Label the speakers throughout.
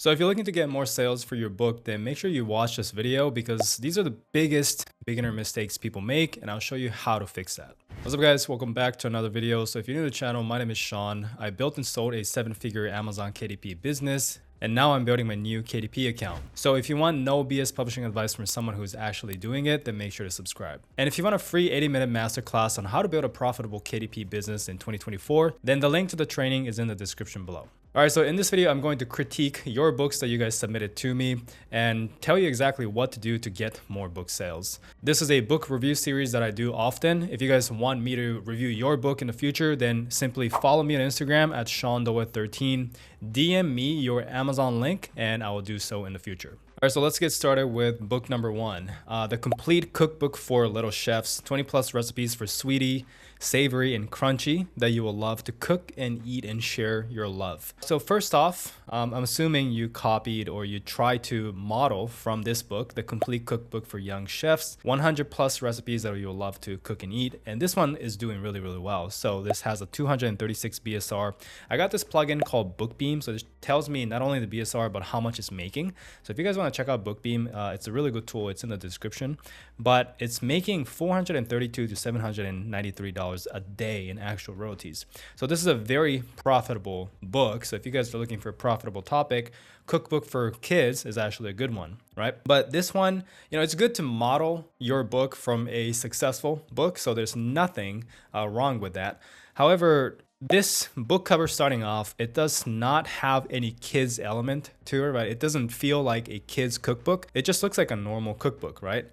Speaker 1: So if you're looking to get more sales for your book, then make sure you watch this video because these are the biggest beginner mistakes people make, and I'll show you how to fix that. What's up guys, welcome back to another video. So if you're new to the channel, my name is Sean. I built and sold a 7-figure Amazon KDP business, and now I'm building my new KDP account. So if you want no BS publishing advice from someone who's actually doing it, then make sure to subscribe. And if you want a free 80-minute masterclass on how to build a profitable KDP business in 2024, then the link to the training is in the description below. All right, so in this video, I'm going to critique your books that you guys submitted to me and tell you exactly what to do to get more book sales. This is a book review series that I do often. If you guys want me to review your book in the future, then simply follow me on Instagram at SeanDoa13, DM me your Amazon link, and I will do so in the future. All right, so let's get started with book number 1, The Complete Cookbook for Little Chefs, 20+ recipes for sweetie, savory, and crunchy that you will love to cook and eat and share your love. So first off, I'm assuming you copied or you tried to model from this book, The Complete Cookbook for Young Chefs, 100+ recipes that you'll love to cook and eat. And this one is doing really, really well. So this has a 236 BSR. I got this plugin called Bookbeam. So it tells me not only the BSR, but how much it's making. So if you guys want to check out Bookbeam, it's a really good tool. It's in the description, but it's making $432 to $793 a day in actual royalties. So this is a very profitable book. So if you guys are looking for a profitable topic, cookbook for kids is actually a good one, right? But this one, it's good to model your book from a successful book. So there's nothing wrong with that. However, this book cover starting off, it does not have any kids element to it, right? It doesn't feel like a kid's cookbook. It just looks like a normal cookbook, right?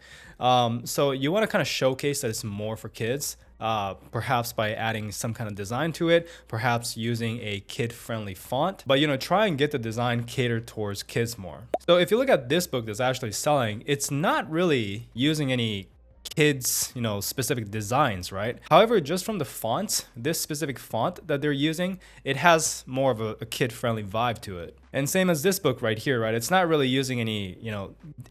Speaker 1: So you want to kind of showcase that it's more for kids, perhaps by adding some kind of design to it, perhaps using a kid-friendly font, but try and get the design catered towards kids more. So if you look at this book that's actually selling, it's not really using any kids specific designs, right? However, just from the fonts, this specific font that they're using, it has more of a kid-friendly vibe to it. And same as this book right here, right? It's not really using any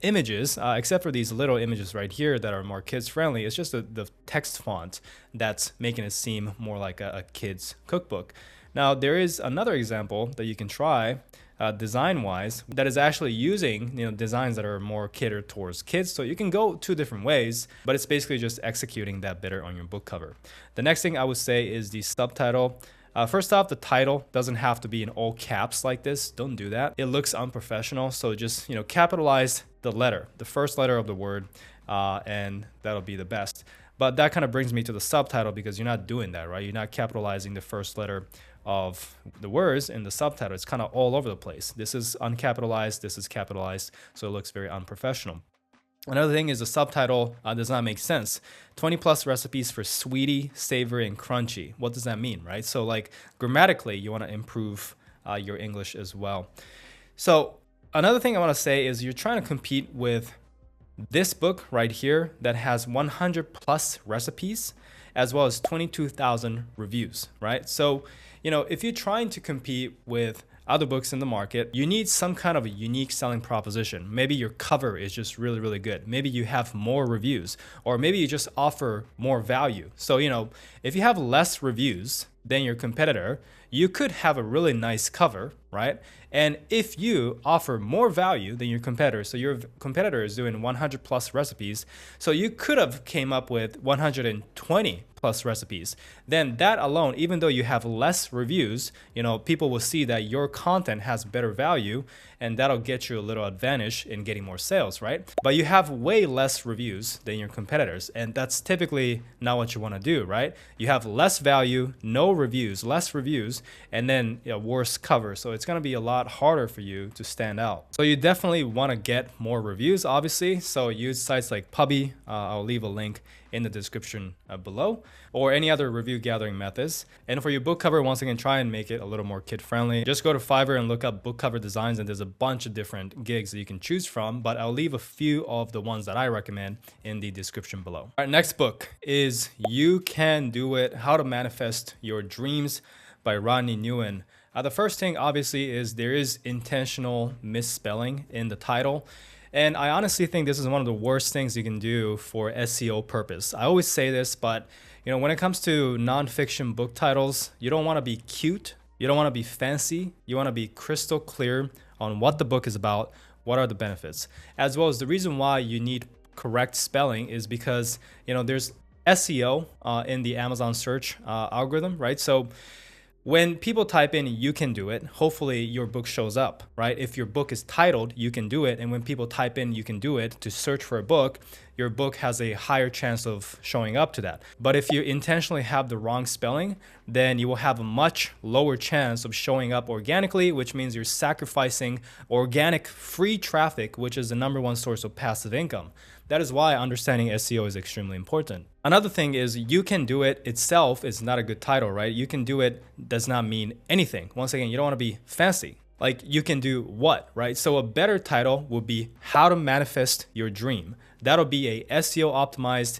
Speaker 1: images except for these little images right here that are more kids friendly. It's just the text font that's making it seem more like a kid's cookbook. Now there is another example that you can try design wise that is actually using designs that are more catered towards kids. So you can go two different ways, but it's basically just executing that better on your book cover. The next thing I would say is the subtitle. First off, the title doesn't have to be in all caps like this. Don't do that. It looks unprofessional. So just capitalize the letter, the first letter of the word, and that'll be the best. But that kind of brings me to the subtitle because you're not doing that, right? You're not capitalizing the first letter of the words in the subtitle. It's kind of all over the place. This is uncapitalized, this is capitalized, so it looks very unprofessional. Another thing is the subtitle does not make sense. 20+ recipes for sweetie, savory, and crunchy. What does that mean, right? So like grammatically, you want to improve your English as well. So another thing I want to say is you're trying to compete with this book right here that has 100+ recipes as well as 22,000 reviews, right? So if you're trying to compete with other books in the market, you need some kind of a unique selling proposition. Maybe your cover is just really, really good. Maybe you have more reviews, or maybe you just offer more value. So, if you have less reviews than your competitor, you could have a really nice cover, right? And if you offer more value than your competitor, so your competitor is doing 100+ recipes, so you could have came up with 120+ recipes, then that alone, even though you have less reviews, people will see that your content has better value, and that'll get you a little advantage in getting more sales, right? But you have way less reviews than your competitors, and that's typically not what you want to do, right? You have less value, no reviews, less reviews, and then a worse cover. So it's going to be a lot harder for you to stand out. So you definitely want to get more reviews, obviously. So use sites like Puppy. I'll leave a link in the description below, or any other review gathering methods. And for your book cover, once again, try and make it a little more kid friendly. Just go to Fiverr and look up book cover designs, and there's a bunch of different gigs that you can choose from, but I'll leave a few of the ones that I recommend in the description below. All right, next book is You Can Do It, How to Manifest Your Dreams by Rodney Nguyen. The first thing obviously is there is intentional misspelling in the title. And I honestly think this is one of the worst things you can do for SEO purpose. I always say this, but when it comes to nonfiction book titles, you don't want to be cute. You don't want to be fancy. You want to be crystal clear on what the book is about, what are the benefits, as well as the reason why you need correct spelling is because, there's SEO in the Amazon search algorithm, right? So when people type in "you can do it," hopefully your book shows up, right? If your book is titled "you can do it," and when people type in "you can do it" to search for a book, your book has a higher chance of showing up to that. But if you intentionally have the wrong spelling, then you will have a much lower chance of showing up organically, which means you're sacrificing organic free traffic, which is the #1 source of passive income. That is why understanding SEO is extremely important. Another thing is "you can do it" itself is not a good title, right? "You can do it" does not mean anything. Once again, you don't want to be fancy. Like, you can do what, right? So a better title would be "How to Manifest Your Dream." That'll be a SEO optimized,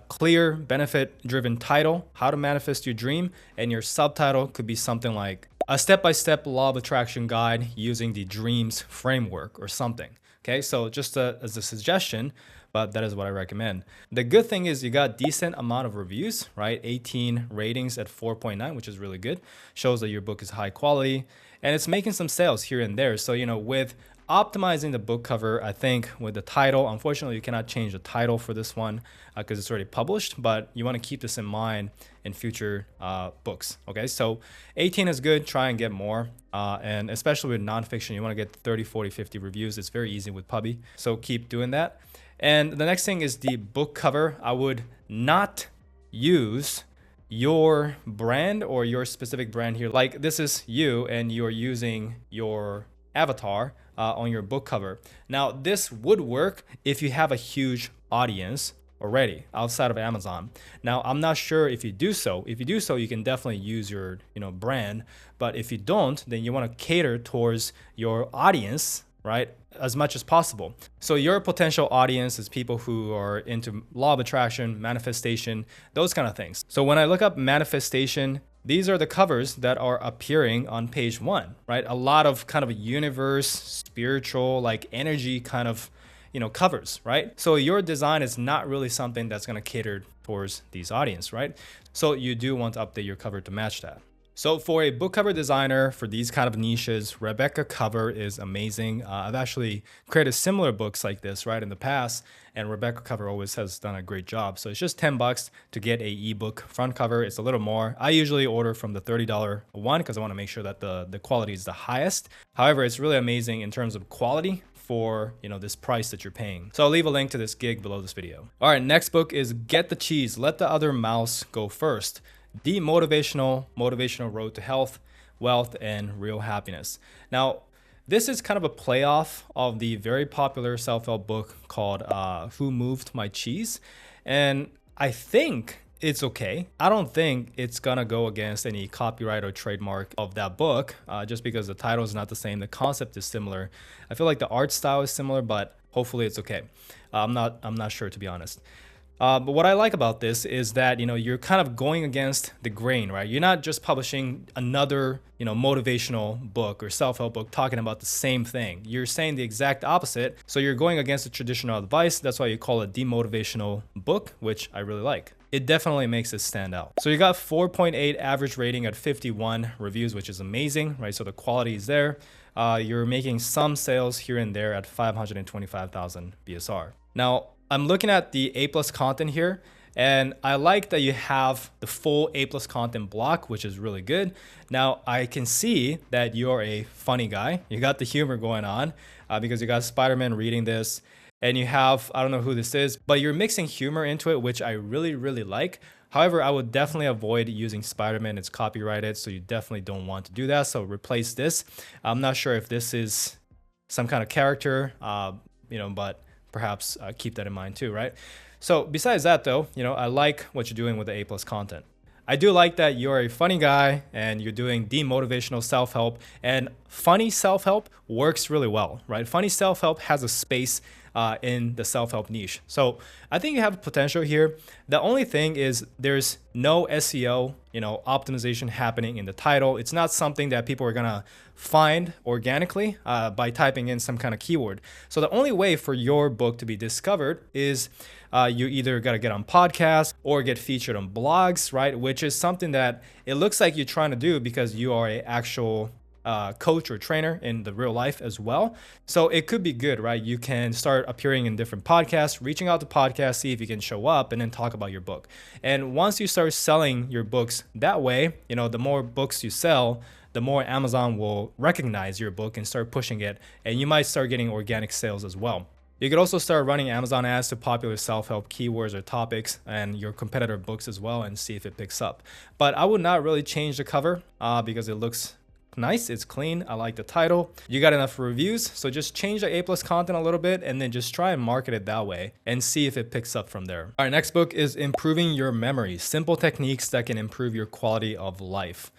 Speaker 1: clear, benefit-driven title, "How to Manifest Your Dream," and your subtitle could be something like "A Step-by-Step Law of Attraction Guide Using the Dreams Framework" or something. Okay, so just as a suggestion, but that is what I recommend. The good thing is you got decent amount of reviews, right? 18 ratings at 4.9, which is really good. Shows that your book is high quality and it's making some sales here and there. So, with optimizing the book cover, I think with the title, unfortunately, you cannot change the title for this one because it's already published, but you want to keep this in mind in future books. Okay, so 18 is good. Try and get more. And especially with nonfiction, you want to get 30, 40, 50 reviews. It's very easy with Puppy. So keep doing that. And the next thing is the book cover. I would not use your brand or your specific brand here. Like, this is you and you're using your avatar on your book cover. Now, this would work if you have a huge audience already outside of Amazon. Now, I'm not sure if you do so. If you do so, you can definitely use your brand. But if you don't, then you want to cater towards your audience, right, as much as possible. So your potential audience is people who are into law of attraction, manifestation, those kind of things. So when I look up manifestation, these are the covers that are appearing on page 1, right? A lot of kind of a universe, spiritual, like energy kind of, covers, right? So your design is not really something that's going to cater towards these audience, right? So you do want to update your cover to match that. So for a book cover designer for these kind of niches, Rebecca Cover is amazing. I've actually created similar books like this, right, in the past, and Rebecca Cover always has done a great job. So it's just $10 to get a ebook front cover. It's a little more. I usually order from the $30 one because I want to make sure that the quality is the highest. However, it's really amazing in terms of quality for this price that you're paying. So I'll leave a link to this gig below this video. All right, next book is Get the Cheese, Let the Other Mouse Go First. The motivational road to health, wealth, and real happiness. Now, this is kind of a playoff of the very popular self-help book called Who Moved My Cheese? And I think it's okay. I don't think it's gonna go against any copyright or trademark of that book, just because the title is not the same. The concept is similar. I feel like the art style is similar, but hopefully it's okay. I'm not sure, to be honest. But what I like about this is that, you're kind of going against the grain, right? You're not just publishing another, motivational book or self-help book talking about the same thing. You're saying the exact opposite. So you're going against the traditional advice. That's why you call it demotivational book, which I really like. It definitely makes it stand out. So you got 4.8 average rating at 51 reviews, which is amazing, right? So the quality is there. You're making some sales here and there at 525,000 BSR. Now, I'm looking at the A+ content here, and I like that you have the full A+ content block, which is really good. Now, I can see that you're a funny guy. You got the humor going on because you got Spider-Man reading this, and you have, I don't know who this is, but you're mixing humor into it, which I really, really like. However, I would definitely avoid using Spider-Man. It's copyrighted, so you definitely don't want to do that. So replace this. I'm not sure if this is some kind of character, but perhaps keep that in mind too, right? So besides that though, I like what you're doing with the A+ content. I do like that you're a funny guy and you're doing demotivational self-help, and funny self-help works really well, right? Funny self-help has a space in the self-help niche. So I think you have potential here. The only thing is there's no SEO, optimization happening in the title. It's not something that people are gonna find organically by typing in some kind of keyword. So the only way for your book to be discovered is you either got to get on podcasts or get featured on blogs, right? Which is something that it looks like you're trying to do because you are an actual coach or trainer in the real life as well. So it could be good, right? You can start appearing in different podcasts, reaching out to podcasts, see if you can show up and then talk about your book. And once you start selling your books that way, the more books you sell, the more Amazon will recognize your book and start pushing it. And you might start getting organic sales as well. You could also start running Amazon ads to popular self-help keywords or topics and your competitor books as well and see if it picks up. But I would not really change the cover because it looks nice, it's clean, I like the title. You got enough reviews, so just change the A+ content a little bit and then just try and market it that way and see if it picks up from there. All right, next book is Improving Your Memory, Simple Techniques That Can Improve Your Quality of Life.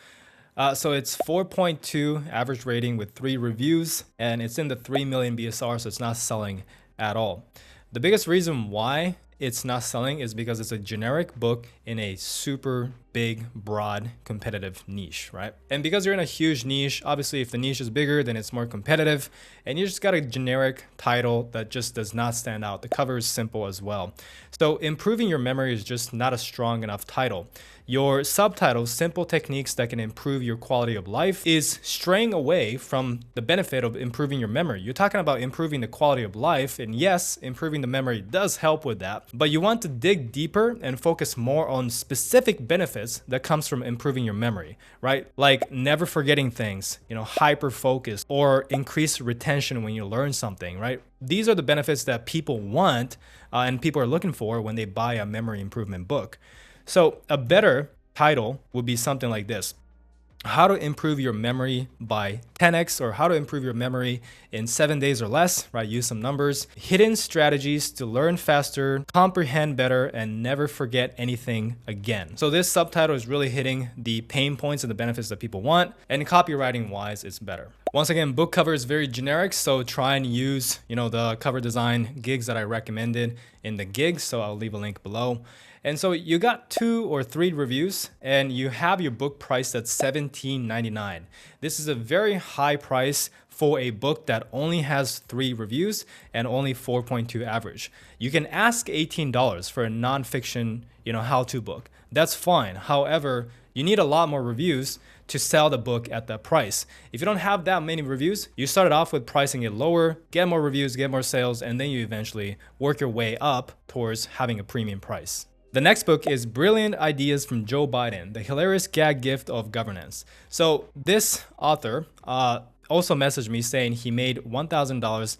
Speaker 1: So it's 4.2 average rating with 3 reviews, and it's in the 3 million BSR, so it's not selling at all. The biggest reason why it's not selling is because it's a generic book in a super big, broad, competitive niche, right? And because you're in a huge niche, obviously if the niche is bigger, then it's more competitive, and you just got a generic title that just does not stand out. The cover is simple as well. So Improving Your Memory is just not a strong enough title. Your subtitle, Simple Techniques That Can Improve Your Quality of Life, is straying away from the benefit of improving your memory. You're talking about improving the quality of life, and yes, improving the memory does help with that, but you want to dig deeper and focus more on specific benefits that comes from improving your memory, right? Like never forgetting things, hyper focus, or increased retention when you learn something, right? These are the benefits that people want and people are looking for when they buy a memory improvement book. So a better title would be something like this: How to Improve Your Memory by 10x, or How to Improve Your Memory in 7 days or less, right? Use some numbers. Hidden strategies to learn faster, comprehend better, and never forget anything again. So this subtitle is really hitting the pain points and the benefits that people want, and copywriting wise, it's better. Once again, book cover is very generic, so try and use, the cover design gigs that I recommended in the gigs. So I'll leave a link below. And so you got 2 or 3 reviews and you have your book priced at $17.99. This is a very high price for a book that only has 3 reviews and only 4.2 average. You can ask $18 for a nonfiction, how-to book. That's fine. However, you need a lot more reviews to sell the book at that price. If you don't have that many reviews, you started off with pricing it lower, get more reviews, get more sales, and then you eventually work your way up towards having a premium price. The next book is Brilliant Ideas from Joe Biden, The Hilarious Gag Gift of Governance. So this author also messaged me saying he made $1,000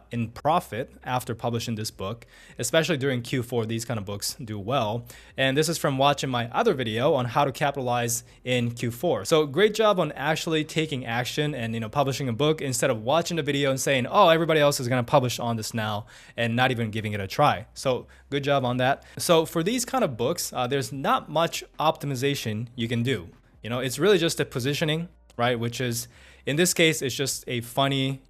Speaker 1: in profit after publishing this book, especially during Q4. These kind of books do well. And this is from watching my other video on how to capitalize in Q4. So great job on actually taking action and publishing a book instead of watching the video and saying, oh, everybody else is going to publish on this now, and not even giving it a try. So good job on that. So for these kind of books, there's not much optimization you can do. It's really just a positioning, right? Which is, in this case, it's just a funny,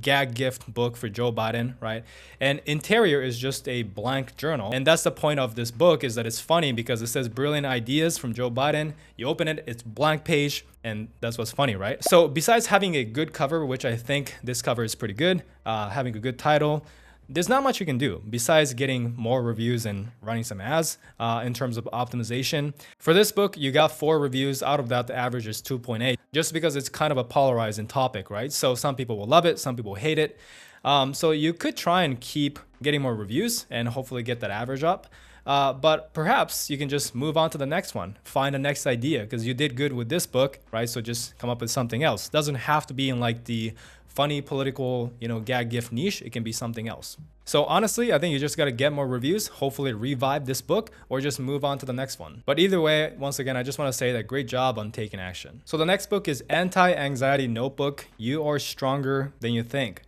Speaker 1: gag gift book for Joe Biden, right? And interior is just a blank journal. And that's the point of this book, is that it's funny because it says Brilliant Ideas from Joe Biden. You open it, it's blank page, and that's what's funny, right? So besides having a good cover, which I think this cover is pretty good, having a good title, there's not much you can do besides getting more reviews and running some ads in terms of optimization. For this book, you got 4 reviews. Out of that, the average is 2.8, just because it's kind of a polarizing topic, right? So some people will love it, some people hate it. So you could try and keep getting more reviews and hopefully get that average up. But perhaps you can just move on to the next one, find the next idea, because you did good with this book, right? So just come up with something else. Doesn't have to be in like the funny political, gag gift niche. It can be something else. So honestly, I think you just got to get more reviews, hopefully revive this book, or just move on to the next one. But either way, once again, I just want to say that great job on taking action. So the next book is Anti-Anxiety Notebook, You Are Stronger Than You Think,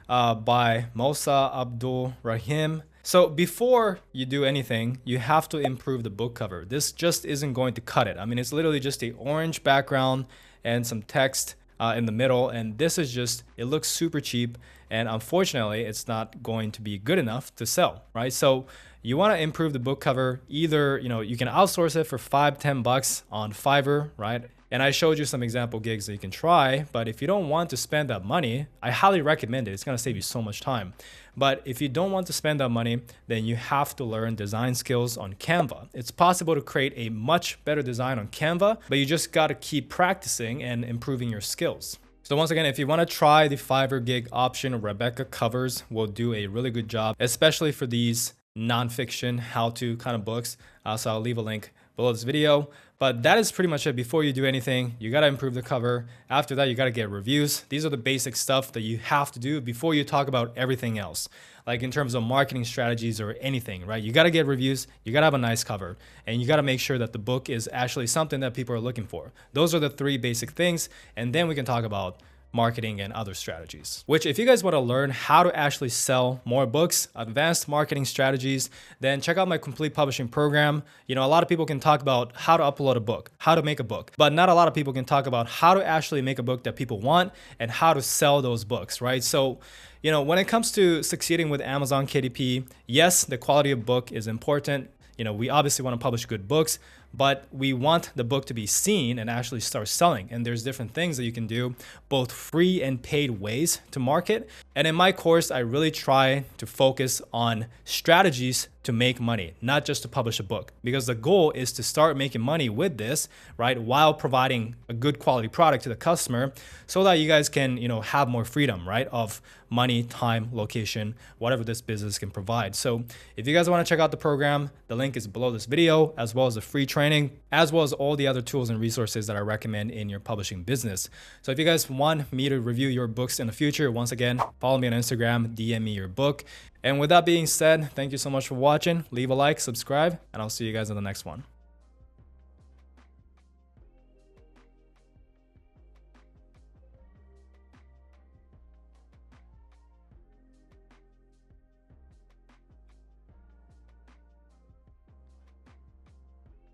Speaker 1: by Moussa Abdul Rahim. So before you do anything, you have to improve the book cover. This just isn't going to cut it. I mean, it's literally just an orange background and some text in the middle, and this is just, it looks super cheap, and unfortunately it's not going to be good enough to sell, right? So you want to improve the book cover. Either, you can outsource it for $5-10 on Fiverr, right? And I showed you some example gigs that you can try, but if you don't want to spend that money, I highly recommend it. It's going to save you so much time. But if you don't want to spend that money, then you have to learn design skills on Canva. It's possible to create a much better design on Canva, but you just got to keep practicing and improving your skills. So once again, if you want to try the Fiverr gig option, Rebecca Covers will do a really good job, especially for these nonfiction how-to kind of books. So I'll leave a link below this video. But that is pretty much it. Before you do anything, you got to improve the cover. After that, you got to get reviews. These are the basic stuff that you have to do before you talk about everything else. Like in terms of marketing strategies or anything, right? You got to get reviews. You got to have a nice cover. And you got to make sure that the book is actually something that people are looking for. Those are the 3 basic things. And then we can talk about marketing and other strategies. Which, if you guys want to learn how to actually sell more books, advanced marketing strategies, then check out my complete publishing program. A lot of people can talk about how to upload a book, how to make a book, but not a lot of people can talk about how to actually make a book that people want and how to sell those books, right? So, when it comes to succeeding with Amazon KDP, yes, the quality of book is important. We obviously want to publish good books, but we want the book to be seen and actually start selling. And there's different things that you can do, both free and paid ways to market. And in my course, I really try to focus on strategies to make money, not just to publish a book, because the goal is to start making money with this, right? While providing a good quality product to the customer so that you guys can, have more freedom, right? Of money, time, location, whatever this business can provide. So if you guys want to check out the program, the link is below this video, as well as the free training, as well as all the other tools and resources that I recommend in your publishing business. So if you guys want me to review your books in the future, once again, follow me on Instagram, DM me your book. And with that being said, thank you so much for watching. Leave a like, subscribe, and I'll see you guys in the next one.